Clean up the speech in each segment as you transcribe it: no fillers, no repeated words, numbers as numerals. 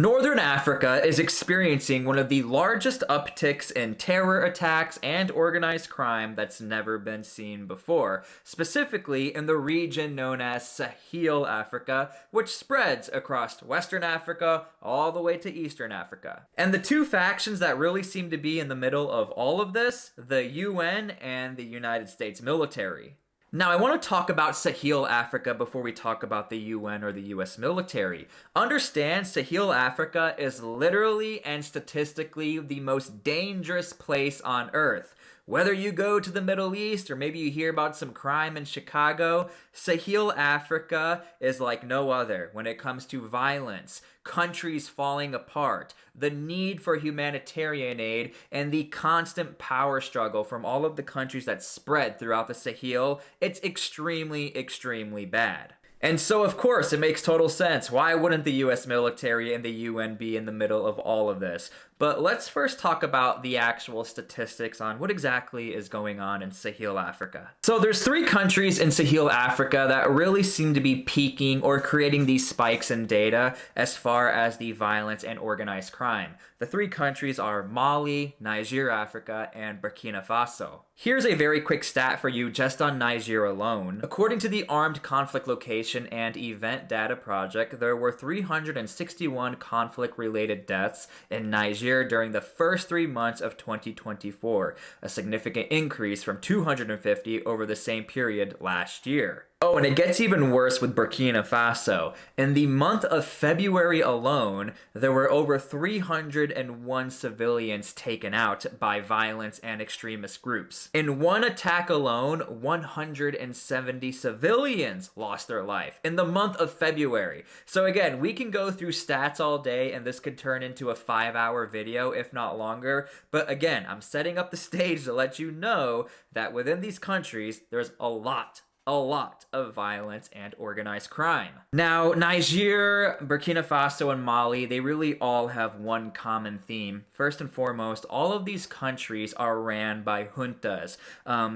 Northern Africa is experiencing one of the largest upticks in terror attacks and organized crime that's never been seen before, specifically in the region known as Sahel Africa, which spreads across Western Africa all the way to Eastern Africa. And the two factions that really seem to be in the middle of all of this, the UN and the United States military. Now, I want to talk about Sahel Africa before we talk about the UN or the US military. Understand, Sahel Africa is literally and statistically the most dangerous place on Earth. Whether you go to the Middle East or maybe you hear about some crime in Chicago, Sahel Africa is like no other when it comes to violence, countries falling apart, the need for humanitarian aid, and the constant power struggle from all of the countries that spread throughout the Sahel. It's extremely, extremely bad. And so, of course, it makes total sense. Why wouldn't the US military and the UN be in the middle of all of this? But let's first talk about the actual statistics on what exactly is going on in Sahel Africa. So there's 3 countries in Sahel Africa that really seem to be peaking or creating these spikes in data as far as the violence and organized crime. The 3 countries are Mali, Niger Africa, and Burkina Faso. Here's a very quick stat for you just on Niger alone. According to the Armed Conflict Location and Event Data Project, there were 361 conflict-related deaths in Niger during the first 3 months of 2024, a significant increase from 250 over the same period last year. Oh, and it gets even worse with Burkina Faso. In the month of February alone, there were over 301 civilians taken out by violence and extremist groups. In one attack alone, 170 civilians lost their life in the month of February. So again, we can go through stats all day and this could turn into a 5-hour video, if not longer. But again, I'm setting up the stage to let you know that within these countries, there's a lot of violence and organized crime. Now, Niger, Burkina Faso, and Mali, they really all have one common theme. First and foremost, all of these countries are ran by juntas.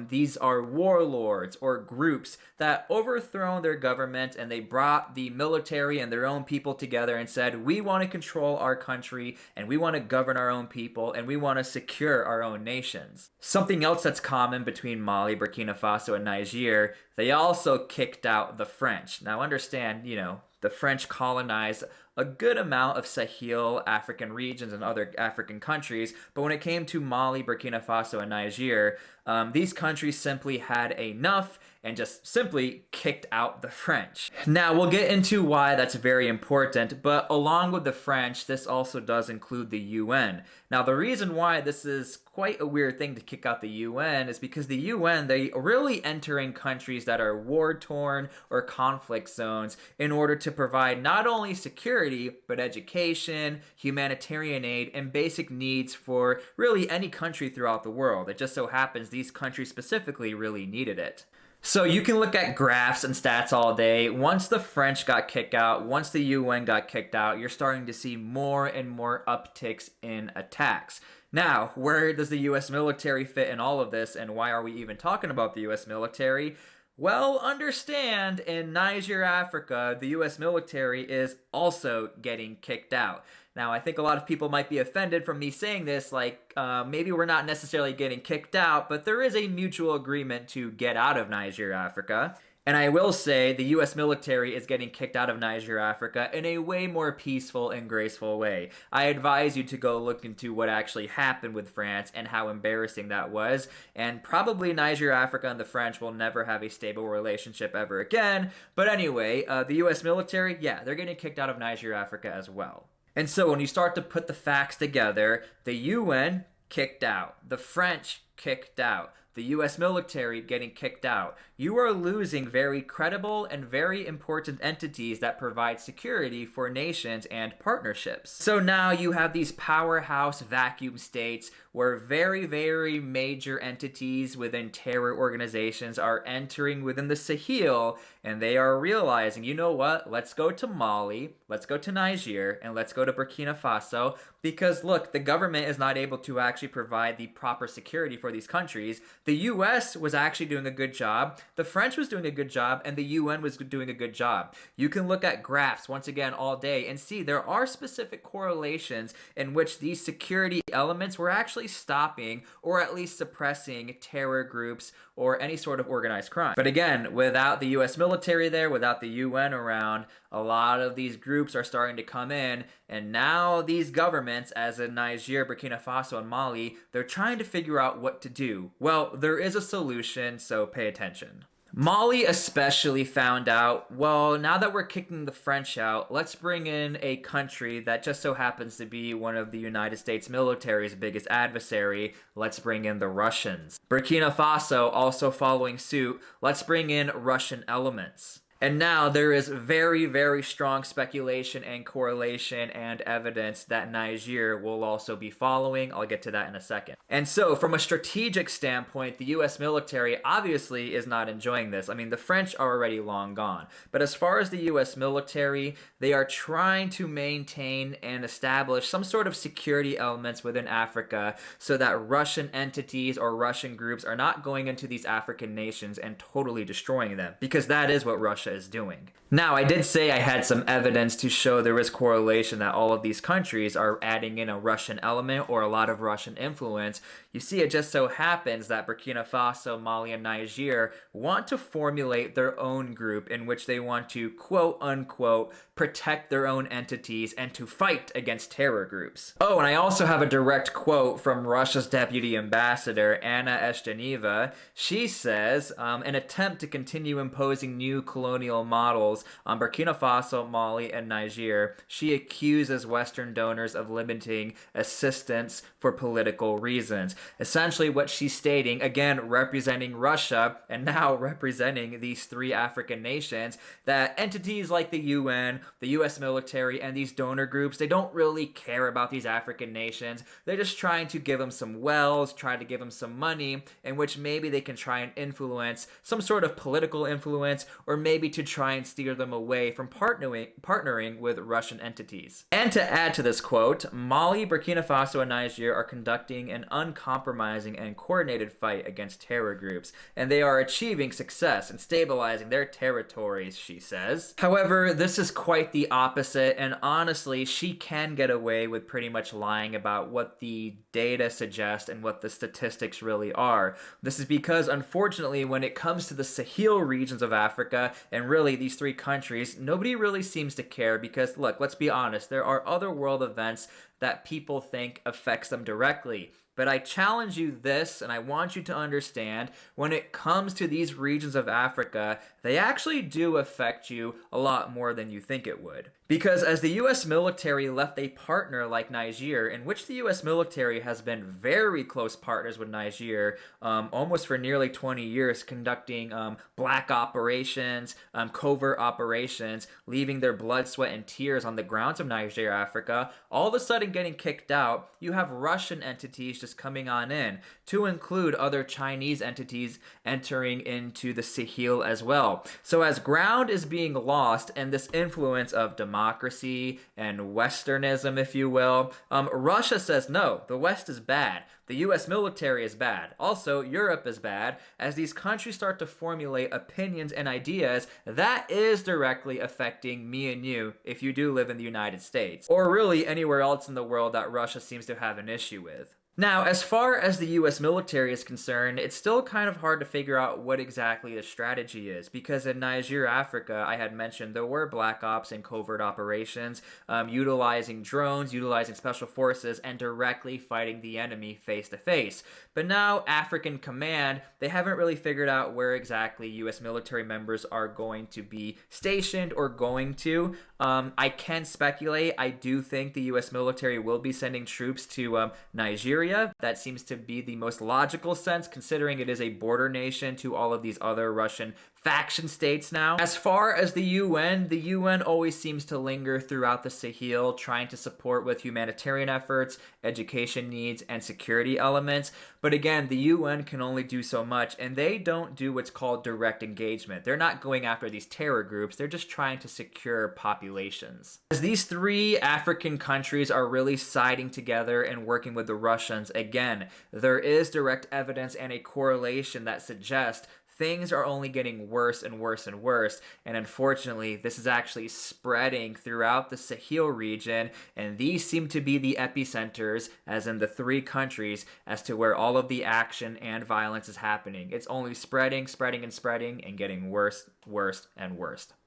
These are warlords or groups that overthrown their government and they brought the military and their own people together and said, we want to control our country and we want to govern our own people and we want to secure our own nations. Something else that's common between Mali, Burkina Faso, and Niger, they also kicked out the French. Now understand, the French colonized a good amount of Sahel African regions and other African countries, but when it came to Mali, Burkina Faso, and Niger, these countries simply had enough and just simply kicked out the French. Now, we'll get into why that's very important, but along with the French, this also does include the UN. Now, the reason why this is quite a weird thing to kick out the UN is because the UN, they really entering countries that are war-torn or conflict zones in order to provide not only security, but education, humanitarian aid, and basic needs for really any country throughout the world. It just so happens these countries specifically really needed it. So you can look at graphs and stats all day. Once the French got kicked out, once the UN got kicked out, you're starting to see more and more upticks in attacks. Now, where does the US military fit in all of this, and why are we even talking about the US military? Well, understand, in Niger, Africa, the US military is also getting kicked out. Now, I think a lot of people might be offended from me saying this, maybe we're not necessarily getting kicked out, but there is a mutual agreement to get out of Niger, Africa. And I will say the US military is getting kicked out of Niger, Africa in a way more peaceful and graceful way. I advise you to go look into what actually happened with France and how embarrassing that was. And probably Niger, Africa and the French will never have a stable relationship ever again. But anyway, the US military, yeah, they're getting kicked out of Niger, Africa as well. And so when you start to put the facts together, the UN kicked out, the French kicked out, the US military getting kicked out, you are losing very credible and very important entities that provide security for nations and partnerships. So now you have these powerhouse vacuum states where very, very major entities within terror organizations are entering within the Sahel, and they are realizing, you know what, let's go to Mali, let's go to Niger, and let's go to Burkina Faso, because look, the government is not able to actually provide the proper security for these countries. The US was actually doing a good job, the French was doing a good job, and the UN was doing a good job. You can look at graphs once again all day and see there are specific correlations in which these security elements were actually stopping or at least suppressing terror groups or any sort of organized crime. But again, without the US military there, without the UN around, a lot of these groups are starting to come in, and now these governments, as in Niger, Burkina Faso, and Mali, they're trying to figure out what to do. Well, there is a solution, so pay attention. Mali especially found out, well, now that we're kicking the French out, let's bring in a country that just so happens to be one of the United States military's biggest adversary. Let's bring in the Russians. Burkina Faso also following suit, let's bring in Russian elements. And now there is very, very strong speculation and correlation and evidence that Niger will also be following. I'll get to that in a second. And so from a strategic standpoint, the US military obviously is not enjoying this. I mean, the French are already long gone. But as far as the US military, they are trying to maintain and establish some sort of security elements within Africa so that Russian entities or Russian groups are not going into these African nations and totally destroying them, because that is what Russia is doing. Now, I did say I had some evidence to show there is correlation that all of these countries are adding in a Russian element or a lot of Russian influence. You see, it just so happens that Burkina Faso, Mali, and Niger want to formulate their own group in which they want to, quote unquote, protect their own entities and to fight against terror groups. Oh, and I also have a direct quote from Russia's deputy ambassador, Anna Eshcheneva. She says, an attempt to continue imposing new colonial models on Burkina Faso, Mali, and Niger. She accuses Western donors of limiting assistance for political reasons. Essentially what she's stating, again representing Russia and now representing these three African nations, that entities like the UN, the US military, and these donor groups, they don't really care about these African nations. They're just trying to give them some wells, try to give them some money, in which maybe they can try and influence some sort of political influence, or maybe to try and steer them away from partnering with Russian entities. And to add to this quote, Mali, Burkina Faso, and Niger are conducting an uncompromising and coordinated fight against terror groups, and they are achieving success in stabilizing their territories, she says. However, this is quite the opposite, and honestly, she can get away with pretty much lying about what the data suggest and what the statistics really are. This is because, unfortunately, when it comes to the Sahel regions of Africa, and really these three countries, nobody really seems to care because, look, let's be honest, there are other world events that people think affects them directly. But I challenge you this, and I want you to understand, when it comes to these regions of Africa, they actually do affect you a lot more than you think it would. Because as the US military left a partner like Niger, in which the US military has been very close partners with Niger, almost for nearly 20 years, conducting black operations, covert operations, leaving their blood, sweat, and tears on the grounds of Niger, Africa, all of a sudden getting kicked out, you have Russian entities just coming on in, to include other Chinese entities entering into the Sahel as well. So as ground is being lost and this influence of democracy and Westernism, if you will, Russia says no, the West is bad. The US military is bad. Also, Europe is bad. As these countries start to formulate opinions and ideas, that is directly affecting me and you if you do live in the United States, or really anywhere else in the world that Russia seems to have an issue with. Now, as far as the US military is concerned, it's still kind of hard to figure out what exactly the strategy is, because in Niger, Africa, I had mentioned there were black ops and covert operations, utilizing drones, utilizing special forces, and directly fighting the enemy face to face. But now, African Command, they haven't really figured out where exactly US military members are going to be stationed or going to. I can speculate. I do think the US military will be sending troops to Nigeria. That seems to be the most logical sense, considering it is a border nation to all of these other Russian faction states now. As far as the UN always seems to linger throughout the Sahel, trying to support with humanitarian efforts, education needs, and security elements. But again, the UN can only do so much, and they don't do what's called direct engagement. They're not going after these terror groups, they're just trying to secure populations. As these three African countries are really siding together and working with the Russians, again, there is direct evidence and a correlation that suggests things are only getting worse and worse and worse, and unfortunately, this is actually spreading throughout the Sahel region, and these seem to be the epicenters, as in the three countries, as to where all of the action and violence is happening. It's only spreading, spreading, and spreading, and getting worse, worse, and worse.